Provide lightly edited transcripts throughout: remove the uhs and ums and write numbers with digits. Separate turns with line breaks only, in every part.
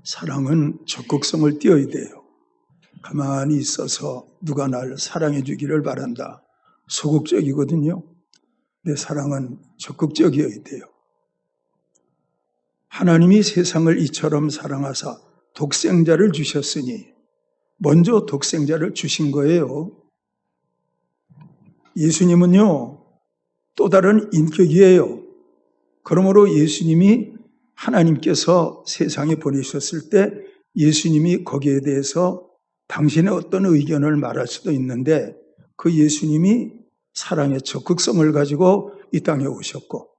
사랑은 적극성을 띄어야 돼요. 가만히 있어서 누가 날 사랑해 주기를 바란다. 소극적이거든요. 근데 사랑은 적극적이어야 돼요. 하나님이 세상을 이처럼 사랑하사 독생자를 주셨으니 먼저 독생자를 주신 거예요. 예수님은요, 또 다른 인격이에요. 그러므로 예수님이 하나님께서 세상에 보내셨을 때 예수님이 거기에 대해서 당신의 어떤 의견을 말할 수도 있는데 그 예수님이 사랑의 적극성을 가지고 이 땅에 오셨고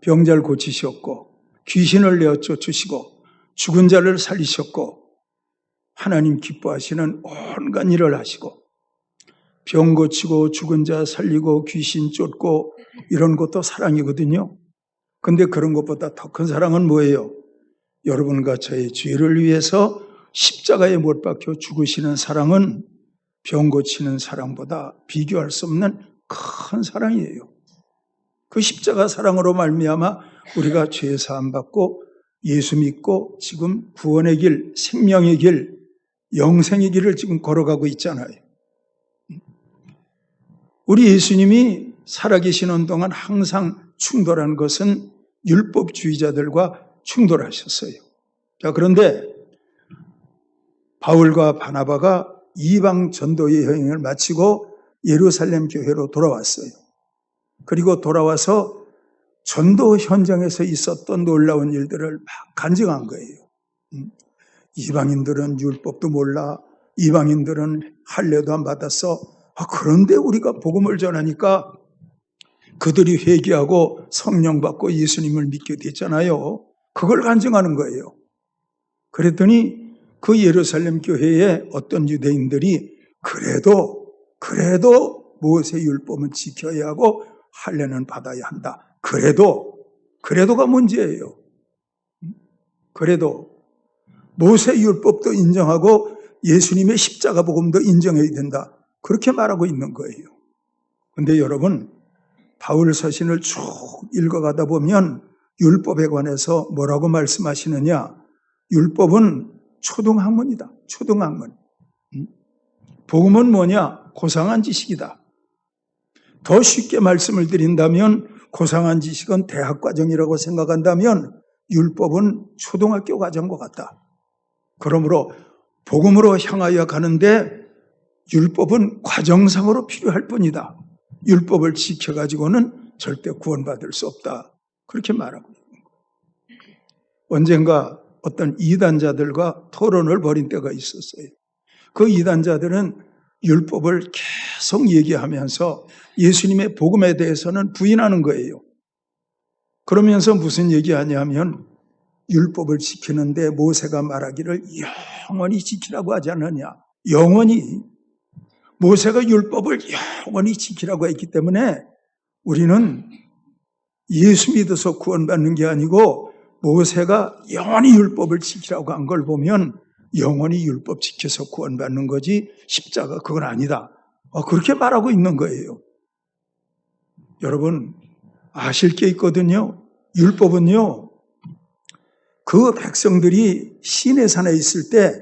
병자를 고치셨고 귀신을 내어 쫓으시고 죽은 자를 살리셨고 하나님 기뻐하시는 온갖 일을 하시고 병 고치고 죽은 자 살리고 귀신 쫓고 이런 것도 사랑이거든요. 근데 그런 것보다 더 큰 사랑은 뭐예요? 여러분과 저의 죄를 위해서 십자가에 못 박혀 죽으시는 사랑은 병 고치는 사랑보다 비교할 수 없는 큰 사랑이에요. 그 십자가 사랑으로 말미암아 우리가 죄 사함 받고 예수 믿고 지금 구원의 길, 생명의 길, 영생의 길을 지금 걸어가고 있잖아요. 우리 예수님이 살아계시는 동안 항상 충돌한 것은 율법주의자들과 충돌하셨어요. 자, 그런데 바울과 바나바가 이방 전도의 여행을 마치고 예루살렘 교회로 돌아왔어요. 그리고 돌아와서 전도 현장에서 있었던 놀라운 일들을 막 간증한 거예요. 이방인들은 율법도 몰라, 이방인들은 할례도 안 받았어. 그런데 우리가 복음을 전하니까 그들이 회개하고 성령 받고 예수님을 믿게 됐잖아요. 그걸 간증하는 거예요. 그랬더니 그 예루살렘 교회에 어떤 유대인들이 그래도 모세 율법은 지켜야 하고 할례는 받아야 한다. 그래도가 문제예요. 그래도 모세 율법도 인정하고 예수님의 십자가 복음도 인정해야 된다. 그렇게 말하고 있는 거예요. 그런데 여러분, 바울 서신을 쭉 읽어가다 보면 율법에 관해서 뭐라고 말씀하시느냐? 율법은 초등학문이다. 초등학문. 복음은 뭐냐? 고상한 지식이다. 더 쉽게 말씀을 드린다면 고상한 지식은 대학과정이라고 생각한다면 율법은 초등학교 과정과 같다. 그러므로 복음으로 향하여 가는데 율법은 과정상으로 필요할 뿐이다. 율법을 지켜가지고는 절대 구원받을 수 없다. 그렇게 말하고 있는 거예요. 언젠가 어떤 이단자들과 토론을 벌인 때가 있었어요. 그 이단자들은 율법을 계속 얘기하면서 예수님의 복음에 대해서는 부인하는 거예요. 그러면서 무슨 얘기하냐면 율법을 지키는데 모세가 말하기를 영원히 지키라고 하지 않느냐. 영원히. 모세가 율법을 영원히 지키라고 했기 때문에 우리는 예수 믿어서 구원받는 게 아니고 모세가 영원히 율법을 지키라고 한 걸 보면 영원히 율법 지켜서 구원받는 거지 십자가 그건 아니다. 그렇게 말하고 있는 거예요. 여러분 아실 게 있거든요. 율법은요. 그 백성들이 시내산에 있을 때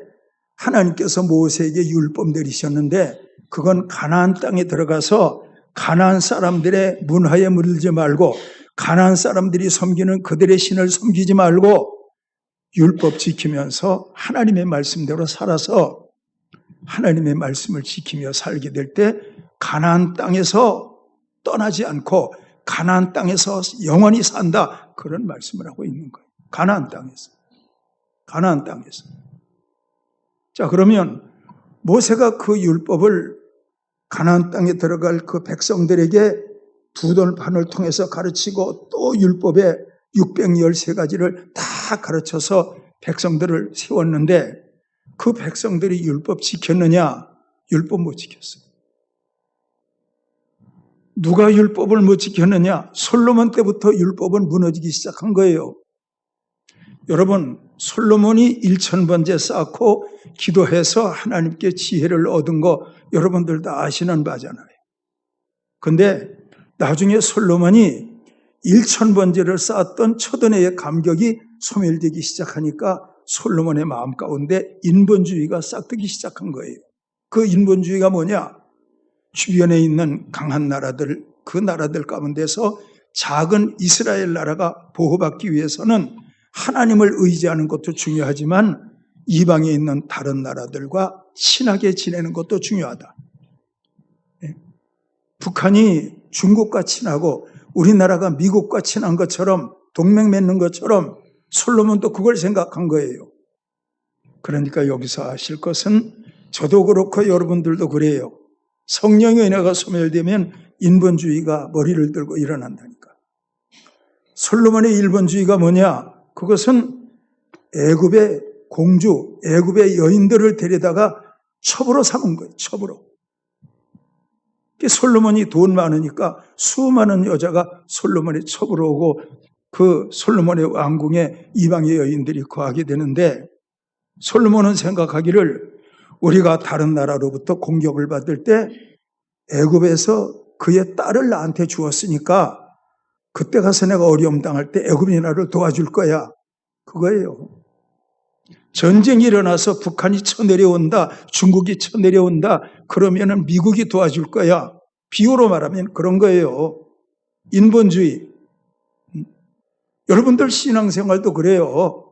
하나님께서 모세에게 율법 내리셨는데 그건 가나안 땅에 들어가서 가나안 사람들의 문화에 물들지 말고 가나안 사람들이 섬기는 그들의 신을 섬기지 말고 율법 지키면서 하나님의 말씀대로 살아서 하나님의 말씀을 지키며 살게 될 때 가나안 땅에서 떠나지 않고 가나안 땅에서 영원히 산다. 그런 말씀을 하고 있는 거예요. 가나안 땅에서. 자, 그러면 모세가 그 율법을 가나안 땅에 들어갈 그 백성들에게 두 돌판을 통해서 가르치고 또 율법의 613가지를 다 가르쳐서 백성들을 세웠는데 그 백성들이 율법 지켰느냐? 율법 못 지켰어요. 누가 율법을 못 지켰느냐? 솔로몬 때부터 율법은 무너지기 시작한 거예요. 여러분, 솔로몬이 1000번째 쌓고 기도해서 하나님께 지혜를 얻은 거 여러분들 다 아시는 바잖아요. 근데 나중에 솔로몬이 1000번제를 쌓았던 첫은혜의 감격이 소멸되기 시작하니까 솔로몬의 마음 가운데 인본주의가 싹트기 시작한 거예요. 그 인본주의가 뭐냐? 주변에 있는 강한 나라들, 그 나라들 가운데서 작은 이스라엘 나라가 보호받기 위해서는 하나님을 의지하는 것도 중요하지만 이방에 있는 다른 나라들과 친하게 지내는 것도 중요하다. 북한이 중국과 친하고 우리나라가 미국과 친한 것처럼 동맹 맺는 것처럼 솔로몬도 그걸 생각한 거예요. 그러니까 여기서 아실 것은 저도 그렇고 여러분들도 그래요. 성령의 은혜가 소멸되면 인본주의가 머리를 들고 일어난다니까. 솔로몬의 인본주의가 뭐냐? 그것은 애굽의 공주, 애굽의 여인들을 데려다가 첩으로 삼은 거예요. 첩으로. 솔로몬이 돈 많으니까 수많은 여자가 솔로몬의 첩으로 오고 그 솔로몬의 왕궁에 이방의 여인들이 거하게 되는데, 솔로몬은 생각하기를 우리가 다른 나라로부터 공격을 받을 때 애굽에서 그의 딸을 나한테 주었으니까 그때 가서 내가 어려움 당할 때 애굽이 나를 도와줄 거야. 그거예요. 전쟁이 일어나서 북한이 쳐내려온다, 중국이 쳐내려온다, 그러면은 미국이 도와줄 거야. 비유로 말하면 그런 거예요. 인본주의. 여러분들 신앙생활도 그래요.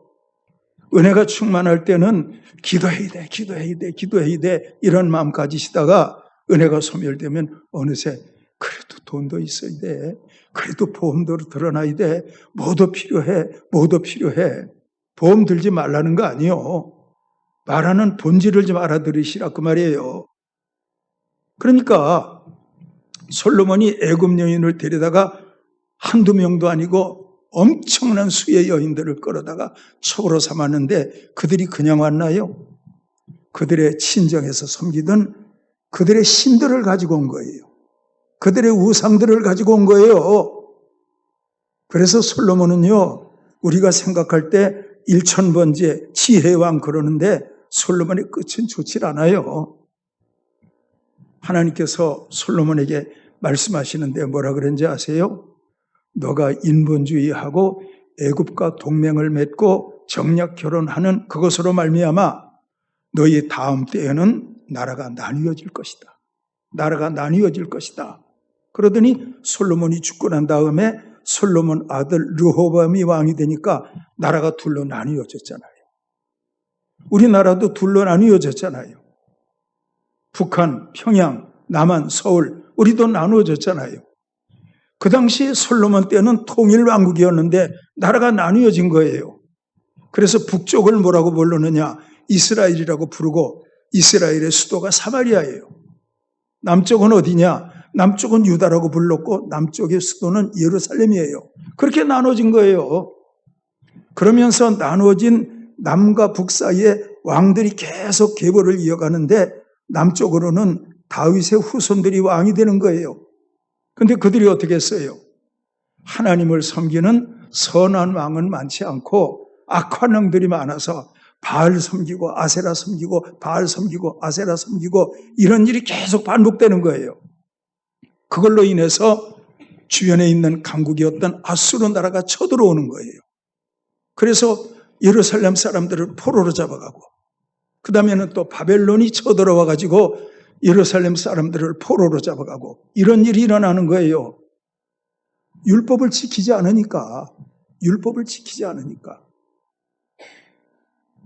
은혜가 충만할 때는 기도해야 돼, 기도해야 돼, 기도해야 돼, 이런 마음 가지시다가 은혜가 소멸되면 어느새 그래도 돈도 있어야 돼, 그래도 보험도 들어놔야 돼, 뭐도 필요해, 뭐도 필요해. 보험 들지 말라는 거 아니에요. 말하는 본질을 좀 알아들으시라 그 말이에요. 그러니까 솔로몬이 애굽 여인을 데려다가 한두 명도 아니고 엄청난 수의 여인들을 끌어다가 첩으로 삼았는데 그들이 그냥 왔나요? 그들의 친정에서 섬기던 그들의 신들을 가지고 온 거예요. 그들의 우상들을 가지고 온 거예요. 그래서 솔로몬은요, 우리가 생각할 때 1000번째 지혜의 왕 그러는데 솔로몬의 끝은 좋질 않아요. 하나님께서 솔로몬에게 말씀하시는데 뭐라 그런지 아세요? 너가 인본주의하고 애굽과 동맹을 맺고 정략 결혼하는 그것으로 말미암아 너희 다음 때에는 나라가 나뉘어질 것이다. 나라가 나뉘어질 것이다. 그러더니 솔로몬이 죽고 난 다음에 솔로몬 아들 르호보암이 왕이 되니까 나라가 둘로 나뉘어졌잖아요. 우리나라도 둘로 나뉘어졌잖아요. 북한, 평양, 남한, 서울, 우리도 나누어졌잖아요. 그 당시 솔로몬 때는 통일왕국이었는데 나라가 나뉘어진 거예요. 그래서 북쪽을 뭐라고 부르느냐? 이스라엘이라고 부르고 이스라엘의 수도가 사마리아예요. 남쪽은 어디냐? 남쪽은 유다라고 불렀고 남쪽의 수도는 예루살렘이에요. 그렇게 나눠진 거예요. 그러면서 나눠진 남과 북 사이에 왕들이 계속 계보를 이어가는데 남쪽으로는 다윗의 후손들이 왕이 되는 거예요. 그런데 그들이 어떻게 했어요? 하나님을 섬기는 선한 왕은 많지 않고 악한 왕들이 많아서 바알 섬기고 아세라 섬기고 바알 섬기고 아세라 섬기고 이런 일이 계속 반복되는 거예요. 그걸로 인해서 주변에 있는 강국이었던 아수르 나라가 쳐들어오는 거예요. 그래서 예루살렘 사람들을 포로로 잡아가고 그 다음에는 또 바벨론이 쳐들어와 가지고 예루살렘 사람들을 포로로 잡아가고 이런 일이 일어나는 거예요. 율법을 지키지 않으니까. 율법을 지키지 않으니까.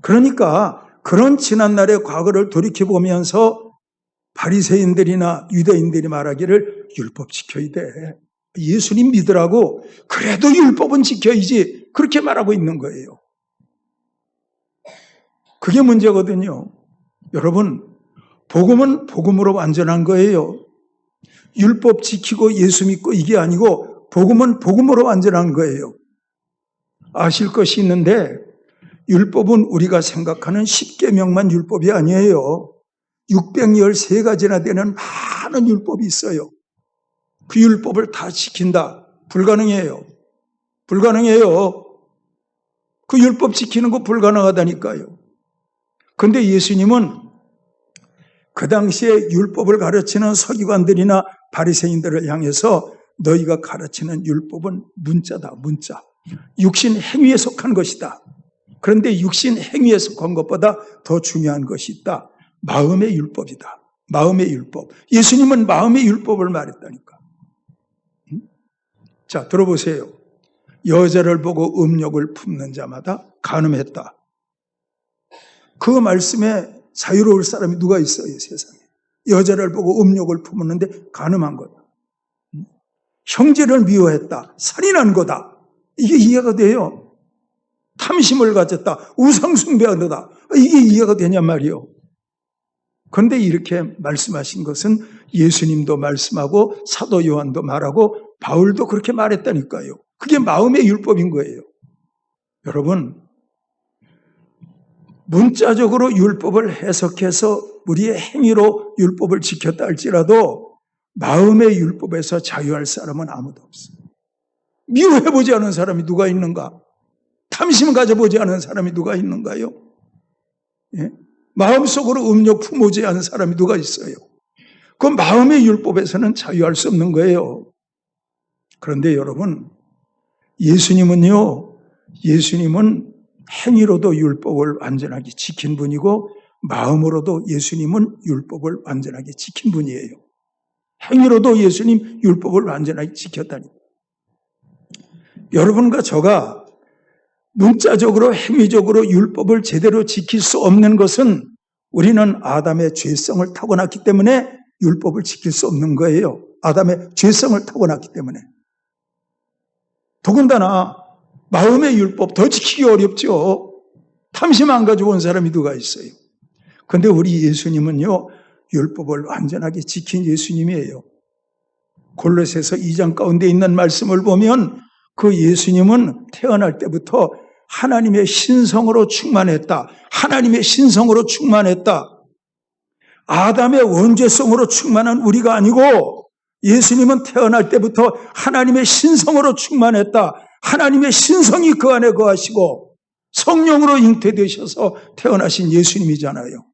그러니까 그런 지난날의 과거를 돌이켜보면서 바리새인들이나 유대인들이 말하기를 율법 지켜야 돼. 예수님 믿으라고. 그래도 율법은 지켜야지. 그렇게 말하고 있는 거예요. 그게 문제거든요. 여러분, 복음은 복음으로 완전한 거예요. 율법 지키고 예수 믿고 이게 아니고 복음은 복음으로 완전한 거예요. 아실 것이 있는데 율법은 우리가 생각하는 10계명만 율법이 아니에요. 613가지나 되는 많은 율법이 있어요. 그 율법을 다 지킨다. 불가능해요. 불가능해요. 그 율법 지키는 거 불가능하다니까요. 그런데 예수님은 그 당시에 율법을 가르치는 서기관들이나 바리새인들을 향해서 너희가 가르치는 율법은 문자다, 문자. 육신 행위에 속한 것이다. 그런데 육신 행위에 속한 것보다 더 중요한 것이 있다. 마음의 율법이다. 마음의 율법. 예수님은 마음의 율법을 말했다니까. 자, 들어보세요. 여자를 보고 음욕을 품는 자마다 간음했다. 그 말씀에 자유로울 사람이 누가 있어요, 세상에. 여자를 보고 음욕을 품었는데 간음한 거다. 형제를 미워했다. 살인한 거다. 이게 이해가 돼요. 탐심을 가졌다. 우상숭배하다. 이게 이해가 되냔 말이요. 그런데 이렇게 말씀하신 것은 예수님도 말씀하고 사도 요한도 말하고 바울도 그렇게 말했다니까요. 그게 마음의 율법인 거예요. 여러분, 문자적으로 율법을 해석해서 우리의 행위로 율법을 지켰다 할지라도 마음의 율법에서 자유할 사람은 아무도 없어요. 미워해보지 않은 사람이 누가 있는가? 탐심 가져보지 않은 사람이 누가 있는가요? 예? 마음속으로 음욕 품어보지 않은 사람이 누가 있어요? 그 마음의 율법에서는 자유할 수 없는 거예요. 그런데 여러분, 예수님은 행위로도 율법을 완전하게 지킨 분이고 마음으로도 예수님은 율법을 완전하게 지킨 분이에요. 행위로도 예수님 율법을 완전하게 지켰다니. 여러분과 저가 문자적으로 행위적으로 율법을 제대로 지킬 수 없는 것은 우리는 아담의 죄성을 타고났기 때문에 율법을 지킬 수 없는 거예요. 아담의 죄성을 타고났기 때문에. 더군다나 마음의 율법 더 지키기 어렵죠. 탐심 안 가지고 온 사람이 누가 있어요. 그런데 우리 예수님은요, 율법을 완전하게 지킨 예수님이에요. 골로새서 2장 가운데 있는 말씀을 보면 그 예수님은 태어날 때부터 하나님의 신성으로 충만했다. 하나님의 신성으로 충만했다. 아담의 원죄성으로 충만한 우리가 아니고 예수님은 태어날 때부터 하나님의 신성으로 충만했다. 하나님의 신성이 그 안에 거하시고 성령으로 잉태되셔서 태어나신 예수님이잖아요.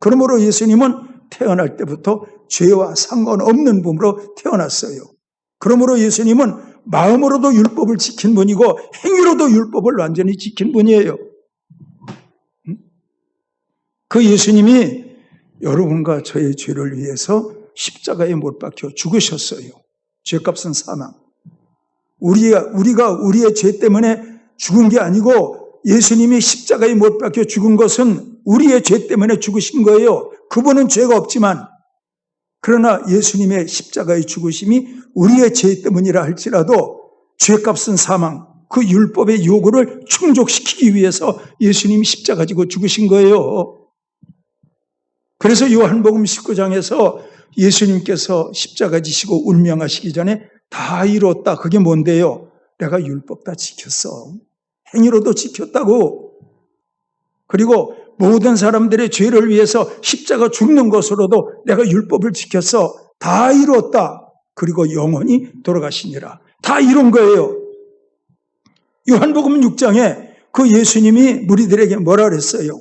그러므로 예수님은 태어날 때부터 죄와 상관없는 몸으로 태어났어요. 그러므로 예수님은 마음으로도 율법을 지킨 분이고 행위로도 율법을 완전히 지킨 분이에요. 그 예수님이 여러분과 저의 죄를 위해서 십자가에 못 박혀 죽으셨어요. 죄값은 사망. 우리가 우리의 죄 때문에 죽은 게 아니고 예수님이 십자가에 못 박혀 죽은 것은 우리의 죄 때문에 죽으신 거예요. 그분은 죄가 없지만, 그러나 예수님의 십자가의 죽으심이 우리의 죄 때문이라 할지라도 죄값은 사망, 그 율법의 요구를 충족시키기 위해서 예수님이 십자가 지고 죽으신 거예요. 그래서 요한복음 19장에서 예수님께서 십자가 지시고 운명하시기 전에 다 이뤘다. 그게 뭔데요? 내가 율법 다 지켰어. 행위로도 지켰다고. 그리고 모든 사람들의 죄를 위해서 십자가 죽는 것으로도 내가 율법을 지켰어. 다 이뤘다. 그리고 영원히 돌아가시니라. 다 이룬 거예요. 요한복음 6장에 그 예수님이 무리들에게 뭐라 그랬어요?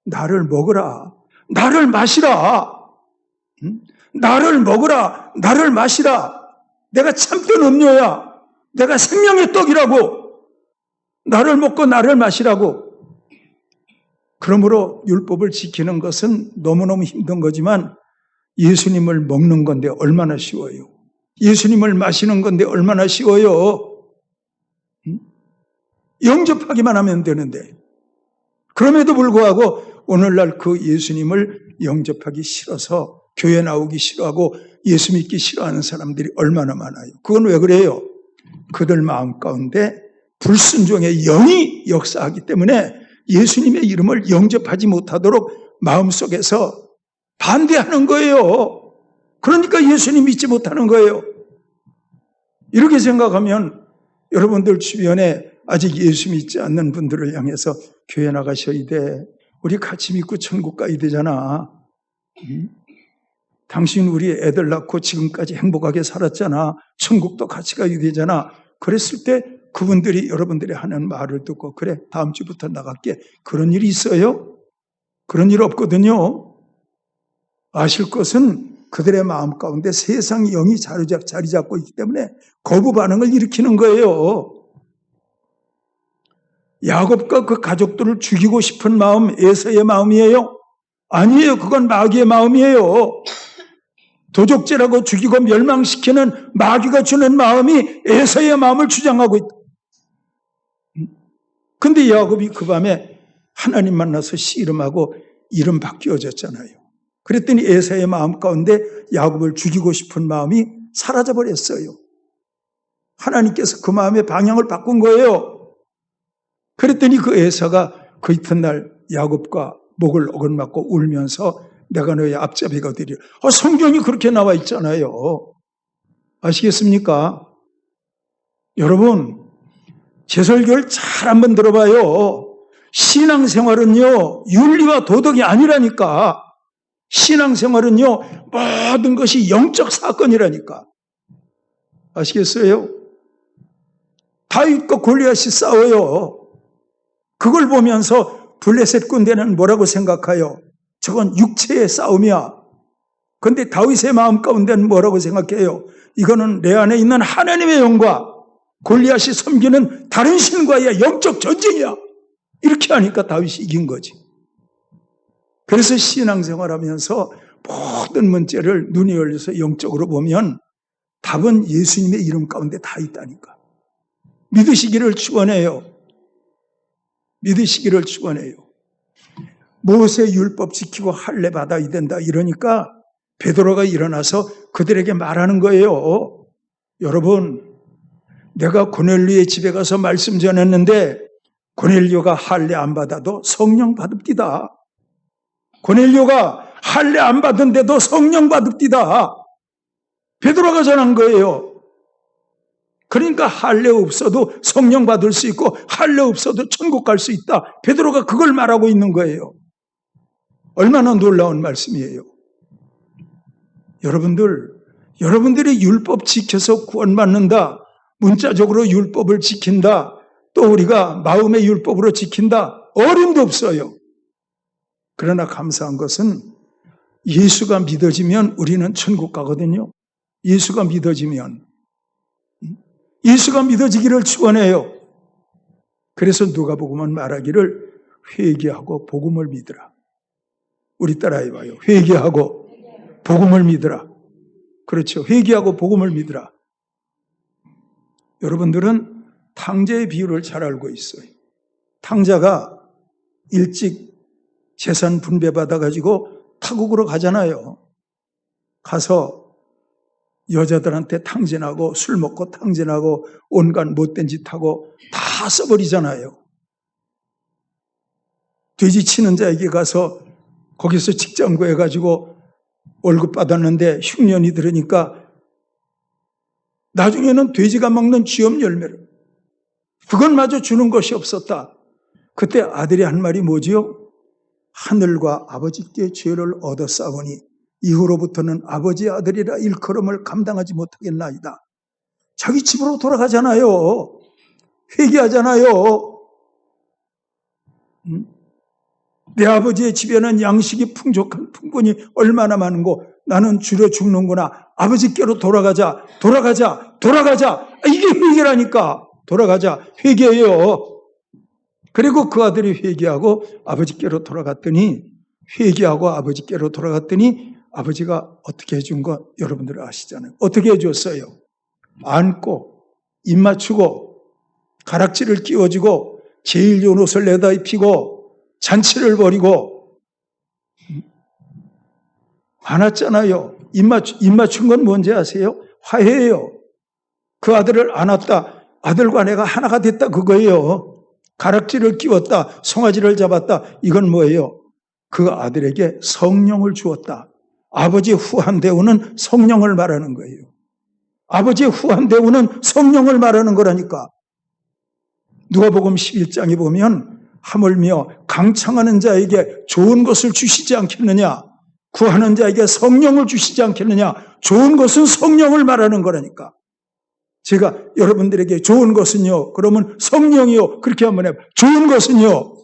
나를 먹으라. 나를 마시라. 나를 먹으라. 나를 마시라. 내가 참된 음료야. 내가 생명의 떡이라고. 나를 먹고 나를 마시라고. 그러므로 율법을 지키는 것은 너무너무 힘든 거지만 예수님을 먹는 건데 얼마나 쉬워요. 예수님을 마시는 건데 얼마나 쉬워요. 영접하기만 하면 되는데. 그럼에도 불구하고 오늘날 그 예수님을 영접하기 싫어서 교회 나오기 싫어하고 예수 믿기 싫어하는 사람들이 얼마나 많아요. 그건 왜 그래요? 그들 마음 가운데 불순종의 영이 역사하기 때문에 예수님의 이름을 영접하지 못하도록 마음속에서 반대하는 거예요. 그러니까 예수님 믿지 못하는 거예요. 이렇게 생각하면 여러분들 주변에 아직 예수 믿지 않는 분들을 향해서 교회 나가셔야 돼. 우리 같이 믿고 천국 가야 되잖아. 당신 우리 애들 낳고 지금까지 행복하게 살았잖아. 천국도 같이 가야 되잖아. 그랬을 때 그분들이 여러분들이 하는 말을 듣고 그래 다음 주부터 나갈게. 그런 일이 있어요? 그런 일 없거든요. 아실 것은 그들의 마음 가운데 세상 영이 자리 잡고 있기 때문에 거부 반응을 일으키는 거예요. 야곱과 그 가족들을 죽이고 싶은 마음 에서의 마음이에요? 아니에요. 그건 마귀의 마음이에요. 도적질하고 죽이고 멸망시키는 마귀가 주는 마음이 에서의 마음을 주장하고 있다. 근데 야곱이 그 밤에 하나님 만나서 씨름하고 이름 바뀌어졌잖아요. 그랬더니 에사의 마음 가운데 야곱을 죽이고 싶은 마음이 사라져버렸어요. 하나님께서 그 마음의 방향을 바꾼 거예요. 그랬더니 그 에사가 그 이튿날 야곱과 목을 어긋맞고 울면서 내가 너의 앞잡이가 되리라. 성경이 그렇게 나와 있잖아요. 아시겠습니까? 여러분, 제 설교를 잘 한번 들어봐요. 신앙생활은요, 윤리와 도덕이 아니라니까. 신앙생활은요, 모든 것이 영적 사건이라니까. 아시겠어요? 다윗과 골리앗이 싸워요. 그걸 보면서 블레셋 군대는 뭐라고 생각해요? 저건 육체의 싸움이야. 그런데 다윗의 마음 가운데는 뭐라고 생각해요? 이거는 내 안에 있는 하나님의 영과 골리앗이 섬기는 다른 신과의 영적 전쟁이야. 이렇게 하니까 다윗이 이긴 거지. 그래서 신앙생활하면서 모든 문제를 눈이 열려서 영적으로 보면 답은 예수님의 이름 가운데 다 있다니까. 믿으시기를 축원해요. 믿으시기를 축원해요. 모세 율법 지키고 할례 받아야 된다 이러니까 베드로가 일어나서 그들에게 말하는 거예요. 여러분, 내가 고넬료의 집에 가서 말씀 전했는데 고넬료가 할례 안 받아도 성령 받읍디다. 고넬료가 할례 안 받은데도 성령 받읍디다. 베드로가 전한 거예요. 그러니까 할례 없어도 성령 받을 수 있고 할례 없어도 천국 갈 수 있다. 베드로가 그걸 말하고 있는 거예요. 얼마나 놀라운 말씀이에요. 여러분들이 율법 지켜서 구원받는다. 문자적으로 율법을 지킨다. 또 우리가 마음의 율법으로 지킨다. 어림도 없어요. 그러나 감사한 것은 예수가 믿어지면 우리는 천국 가거든요. 예수가 믿어지면. 예수가 믿어지기를 축원해요. 그래서 누가복음은 말하기를 회개하고 복음을 믿으라. 우리 따라해봐요. 회개하고 복음을 믿으라. 그렇죠. 회개하고 복음을 믿으라. 여러분들은 탕자의 비유를 잘 알고 있어요. 탕자가 일찍 재산 분배받아가지고 타국으로 가잖아요. 가서 여자들한테 탕진하고 술 먹고 탕진하고 온갖 못된 짓 하고 다 써버리잖아요. 돼지 치는 자에게 가서 거기서 직장 구해가지고 월급 받았는데 흉년이 들으니까 나중에는 돼지가 먹는 쥐염 열매를 그건 마저 주는 것이 없었다. 그때 아들이 한 말이 뭐지요? 하늘과 아버지께 죄를 얻었사오니 이후로부터는 아버지의 아들이라 일컬음을 감당하지 못하겠나이다. 자기 집으로 돌아가잖아요. 회개하잖아요. 내 아버지의 집에는 양식이 풍족한 풍분이 얼마나 많은고 나는 줄여 죽는구나. 아버지께로 돌아가자. 이게 회개라니까. 돌아가자. 회개해요. 그리고 그 아들이 회개하고 아버지께로 돌아갔더니 아버지가 어떻게 해준 거 여러분들 아시잖아요. 어떻게 해줬어요? 안고 입 맞추고 가락지를 끼워주고 제일 좋은 옷을 내다 입히고 잔치를 벌이고 안았잖아요. 입 맞춘 건 뭔지 아세요? 화해예요. 그 아들을 안았다. 아들과 내가 하나가 됐다 그거예요. 가락지를 끼웠다. 송아지를 잡았다. 이건 뭐예요? 그 아들에게 성령을 주었다. 아버지의 후한 대우는 성령을 말하는 거예요. 아버지의 후한 대우는 성령을 말하는 거라니까. 누가복음 11장에 보면 하물며 강청하는 자에게 좋은 것을 주시지 않겠느냐. 구하는 자에게 성령을 주시지 않겠느냐. 좋은 것은 성령을 말하는 거라니까. 제가 여러분들에게 좋은 것은요. 그러면 성령이요. 그렇게 한번 해봐요. 좋은 것은요.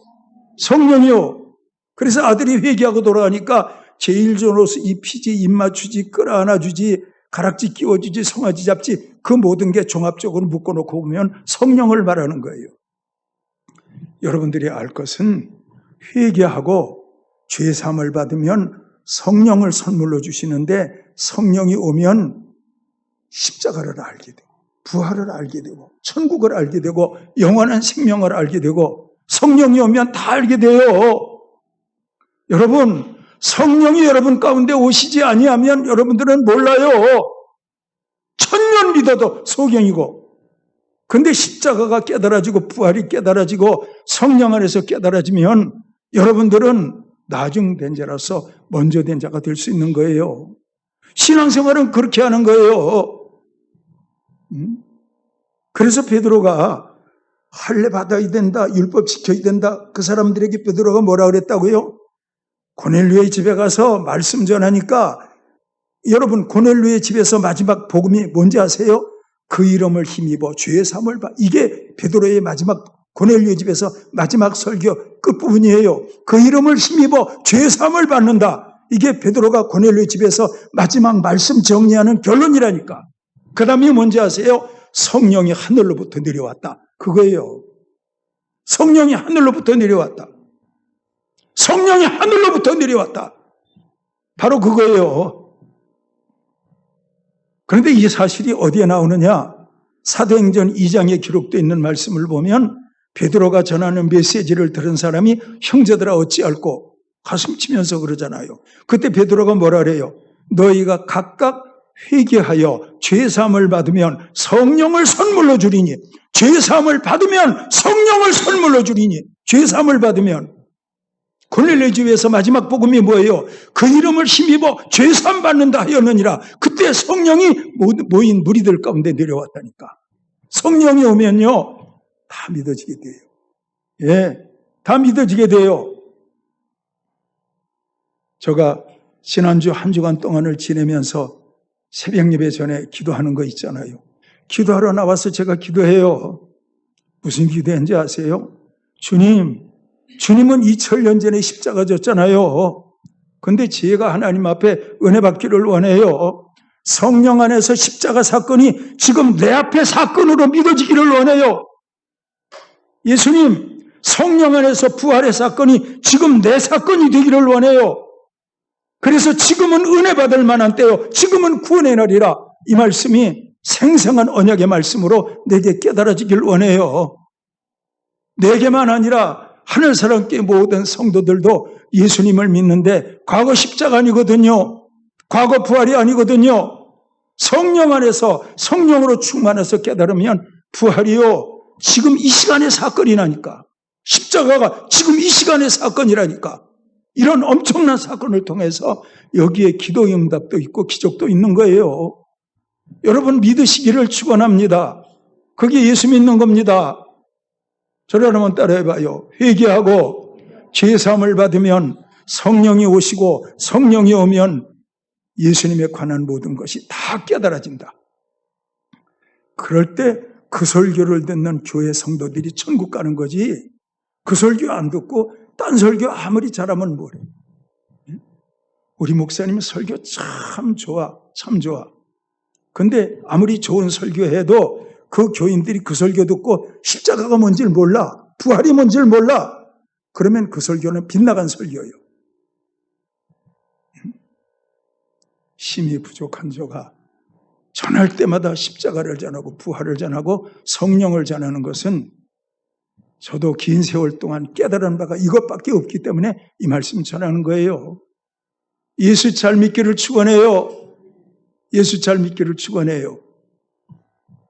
성령이요. 그래서 아들이 회개하고 돌아가니까 제1조로서 입히지, 입맞추지, 끌어안아주지, 가락지 끼워주지, 송아지 잡지, 그 모든 게 종합적으로 묶어놓고 보면 성령을 말하는 거예요. 여러분들이 알 것은 회개하고 죄사함을 받으면 성령을 선물로 주시는데, 성령이 오면 십자가를 알게 되고 부활을 알게 되고 천국을 알게 되고 영원한 생명을 알게 되고, 성령이 오면 다 알게 돼요. 여러분, 성령이 여러분 가운데 오시지 아니하면 여러분들은 몰라요. 1000년 믿어도 소경이고. 근데 십자가가 깨달아지고 부활이 깨달아지고 성령 안에서 깨달아지면 여러분들은 나중된 자라서 먼저 된 자가 될 수 있는 거예요. 신앙생활은 그렇게 하는 거예요. 그래서 베드로가 할례 받아야 된다, 율법 지켜야 된다, 그 사람들에게 베드로가 뭐라 그랬다고요? 고넬료의 집에 가서 말씀 전하니까, 여러분 고넬료의 집에서 마지막 복음이 뭔지 아세요? 그 이름을 힘입어 죄의 사함을 받. 이게 베드로의 마지막, 고넬료의 집에서 마지막 설교 끝부분이에요. 그 이름을 힘입어 죄의 사함을 받는다. 이게 베드로가 고넬료의 집에서 마지막 말씀 정리하는 결론이라니까. 그 다음에 뭔지 아세요? 성령이 하늘로부터 내려왔다. 그거예요. 성령이 하늘로부터 내려왔다. 성령이 하늘로부터 내려왔다. 바로 그거예요. 그런데 이 사실이 어디에 나오느냐? 사도행전 2장에 기록되어 있는 말씀을 보면 베드로가 전하는 메시지를 들은 사람이 형제들아 어찌할꼬 가슴 치면서 그러잖아요. 그때 베드로가 뭐라 그래요? 너희가 각각 회개하여 죄사함을 받으면 성령을 선물로 주리니, 죄사함을 받으면 성령을 선물로 주리니, 죄사함을 받으면. 고넬료 집에서 마지막 복음이 뭐예요? 그 이름을 힘입어 죄사함 받는다 하였느니라. 그때 성령이 모인 무리들 가운데 내려왔다니까. 성령이 오면요 다 믿어지게 돼요. 예, 다 믿어지게 돼요. 제가 지난주 한 주간 동안을 지내면서 새벽 예배 전에 기도하는 거 있잖아요. 기도하러 나와서 제가 기도해요. 무슨 기도했는지 아세요? 주님은 2000년 전에 십자가 졌잖아요. 근데 제가 하나님 앞에 은혜 받기를 원해요. 성령 안에서 십자가 사건이 지금 내 앞에 사건으로 믿어지기를 원해요. 예수님, 성령 안에서 부활의 사건이 지금 내 사건이 되기를 원해요. 그래서 지금은 은혜 받을 만한 때요, 지금은 구원의 날이라. 이 말씀이 생생한 언약의 말씀으로 내게 깨달아지길 원해요. 내게만 아니라 하늘사람께 모든 성도들도 예수님을 믿는데 과거 십자가 아니거든요. 과거 부활이 아니거든요. 성령 안에서 성령으로 충만해서 깨달으면 부활이요, 지금 이 시간의 사건이라니까. 십자가가 지금 이 시간의 사건이라니까. 이런 엄청난 사건을 통해서 여기에 기도의 응답도 있고 기적도 있는 거예요. 여러분 믿으시기를 축원합니다. 그게 예수 믿는 겁니다. 저를 한번 따라해봐요. 회개하고 죄사함을 받으면 성령이 오시고, 성령이 오면 예수님에 관한 모든 것이 다 깨달아진다. 그럴 때 그 설교를 듣는 교회 성도들이 천국 가는 거지, 그 설교 안 듣고 딴 설교 아무리 잘하면 뭐래. 우리 목사님 설교 참 좋아, 참 좋아. 근데 아무리 좋은 설교해도 그 교인들이 그 설교 듣고 십자가가 뭔지를 몰라, 부활이 뭔지를 몰라. 그러면 그 설교는 빗나간 설교예요. 힘이 부족한 저가 전할 때마다 십자가를 전하고 부활을 전하고 성령을 전하는 것은, 저도 긴 세월 동안 깨달은 바가 이것밖에 없기 때문에 이 말씀 전하는 거예요. 예수 잘 믿기를 축원해요. 예수 잘 믿기를 축원해요.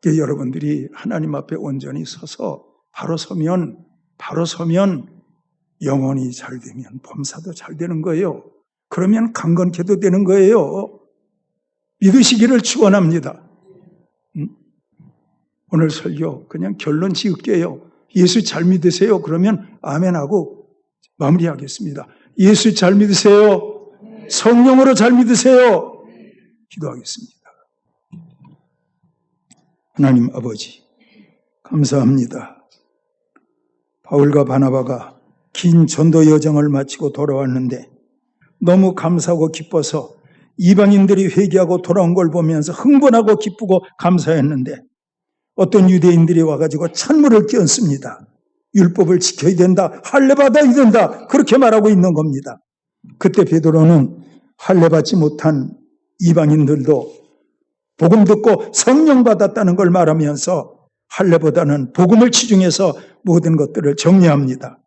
여러분들이 하나님 앞에 온전히 서서 바로 서면 영혼이 잘 되면 범사도 잘 되는 거예요. 그러면 강건케도 되는 거예요. 믿으시기를 축원합니다. 오늘 설교 그냥 결론 지을게요. 예수 잘 믿으세요. 그러면 아멘하고 마무리하겠습니다. 예수 잘 믿으세요. 성령으로 잘 믿으세요. 기도하겠습니다. 하나님 아버지, 감사합니다. 바울과 바나바가 긴 전도 여정을 마치고 돌아왔는데 너무 감사하고 기뻐서 이방인들이 회개하고 돌아온 걸 보면서 흥분하고 기쁘고 감사했는데 어떤 유대인들이 와가지고 찬물을 끼얹습니다. 율법을 지켜야 된다. 할례 받아야 된다. 그렇게 말하고 있는 겁니다. 그때 베드로는 할례 받지 못한 이방인들도 복음 듣고 성령 받았다는 걸 말하면서 할례보다는 복음을 치중해서 모든 것들을 정리합니다.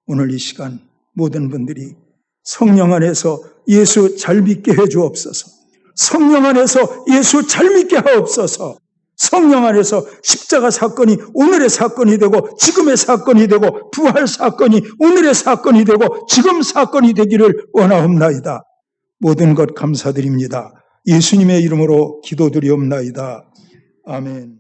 오늘 이 시간 모든 분들이 성령 안에서 예수 잘 믿게 해 주옵소서. 성령 안에서 예수 잘 믿게 하옵소서. 성령 안에서 십자가 사건이 오늘의 사건이 되고 지금의 사건이 되고 부활 사건이 오늘의 사건이 되고 지금 사건이 되기를 원하옵나이다. 모든 것 감사드립니다. 예수님의 이름으로 기도드리옵나이다. 아멘.